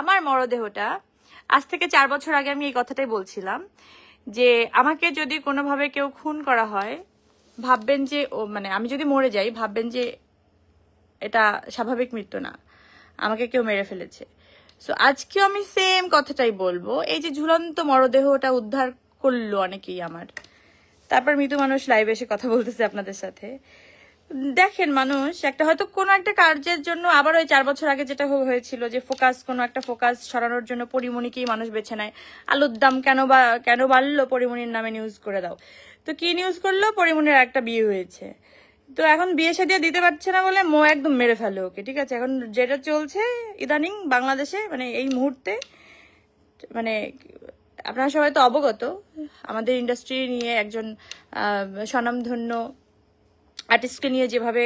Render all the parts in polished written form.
আমার মরদেহটা আজ থেকে 4 বছর আগে আমি এই কথাটাই বলছিলাম যে আমাকে যদি কোনোভাবে কেউ খুন করা হয় ভাববেন যে মানে আমি যদি মরে যাই ভাববেন যে এটা স্বাভাবিক মৃত্যু না, আমাকে কেউ মেরে ফেলেছে। সো আজকেও আমি সেম কথাটাই বলবো। এই যে ঝুলন্ত মরদেহটা উদ্ধার করলো অনেকেই আমার, তারপর মৃত মানুষ লাইভে এসে কথা বলতেছে আপনাদের সাথে। দেখেন মানুষ একটা হয়তো কোনো একটা কার্যের জন্য আবার ওই 4 বছর আগে যেটা হয়েছিল যে কোনো একটা ফোকাস সরানোর জন্য পরিমণিকেই মানুষ বেছে নেয়। আলুর দাম কেন বাড়লো, পরিমণির নামে নিউজ করে দাও। তো কি নিউজ করলো, পরিমণির একটা বিয়ে হয়েছে, তো এখন বিয়ে শাদী দিতে পারছে না বলে একদম মেরে ফেলে ওকে। ঠিক আছে, এখন যেটা চলছে ইদানিং বাংলাদেশে মানে এই মুহূর্তে, মানে আপনারা সবাই তো অবগত আমাদের ইন্ডাস্ট্রি নিয়ে একজন স্বনামধন্য আর্টিস্টকে নিয়ে যেভাবে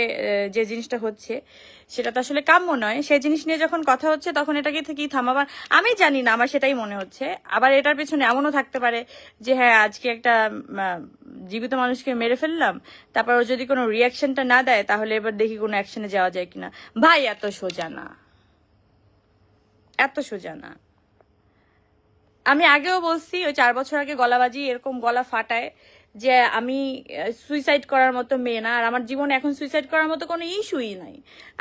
যে জিনিসটা হচ্ছে সেটা তো আসলে কাম্য নয়। সেই জিনিস নিয়ে যখন কথা হচ্ছে তখন এটাকে থেকেই থামাবার আমি জানি না, আমার সেটাই মনে হচ্ছে। আবার এটার পেছনে এমনও থাকতে পারে যে হ্যাঁ আজকে একটা জীবিত মানুষকে মেরে ফেললাম, তারপর ও যদি কোনো রিয়াকশনটা না দেয় তাহলে এবার দেখি কোনো অ্যাকশনে যাওয়া যায় কিনা। ভাই এত সোজা না, এত সোজা না। আমি আগেও বলছি ওই 4 বছর আগে গলাবাজি এরকম গলা ফাটায় যে আমি সুইসাইড করার মতো মেয়ে না, আর আমার জীবনে এখন সুইসাইড করার মতো কোনো ইস্যুই নাই।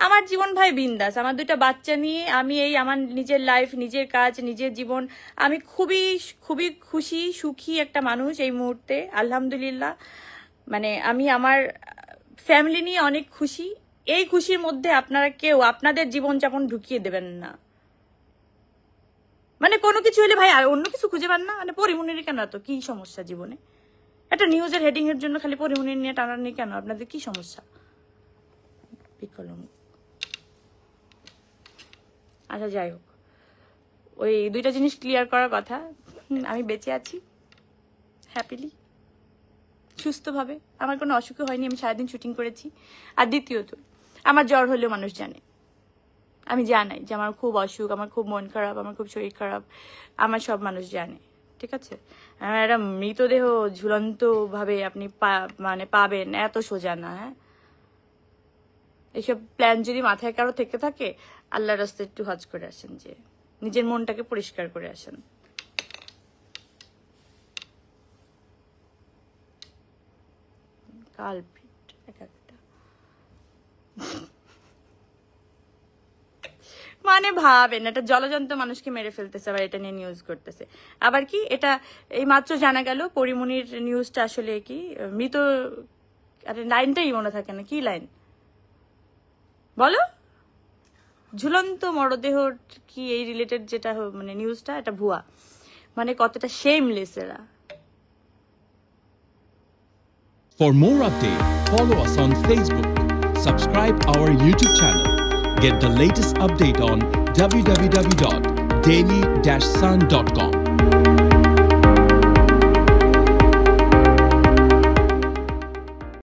আমার জীবন ভাই বিন্দাস, আমার 2টা বাচ্চা নিয়ে আমি এই আমার নিজের লাইফ, নিজের কাজ, নিজের জীবন, আমি খুবই খুবই খুশি সুখী একটা মানুষ এই মুহূর্তে আলহামদুলিল্লাহ। মানে আমি আমার ফ্যামিলি নিয়ে অনেক খুশি। এই খুশির মধ্যে আপনারা কেউ আপনাদের জীবনযাপন ঢুকিয়ে দেবেন না। মানে কোনো কিছু হলে ভাই আর অন্য কিছু খুঁজে পান না, মানে পরিমণির কেন এত কি সমস্যা জীবনে? একটা নিউজের হেডিং এর জন্য খালি পরিমণি নিয়ে টানানি কেন? আপনাদের কি সমস্যা? আচ্ছা যাই হোক, ওই 2টা জিনিস ক্লিয়ার করার কথা। আমি বেঁচে আছি হ্যাপিলি, সুস্থভাবে, আমার কোনো অসুখ হয়নি, আমি সারাদিন শুটিং করেছি। আর দ্বিতীয়ত আমার জ্বর হলেও মানুষ জানে, আমি জানাই যে আমার খুব অসুখ, আমার খুব মন খারাপ, আমার খুব শরীর খারাপ, আমার সব মানুষ জানে। ঠিক আছে, আমার একটা মৃতদেহ ঝুলন্ত ভাবে আপনি মানে পাবেন এত সোজা না। হ্যাঁ, এইসব প্ল্যান যদি মাথায় কারো থেকে থাকে আল্লাহর রাস্তায় একটু হজ করে আসেন, যে নিজের মনটাকে পরিষ্কার করে আসেন। কালপিট এক একটা মানে ভাবেন একটা জলজন্ত মানুষকে মেরে ফেলতেছে, আবার এটা নিয়ে নিউজ করতেছে। আবার কি এটা এই মাত্র জানা গেল পরিমণির নিউজটা আসলে কি মৃত, আরে লাইনটাই মনে থাকে না, কি লাইন বলো? ঝুলন্ত মরদেহ কি এই রিলেটেড যেটা মানে নিউজটা, এটা ভুয়া। মানে কতটা শেমলেস এরা। For more updates, follow us on Facebook, subscribe our YouTube channel, get the latest update on www.daily-sun.com.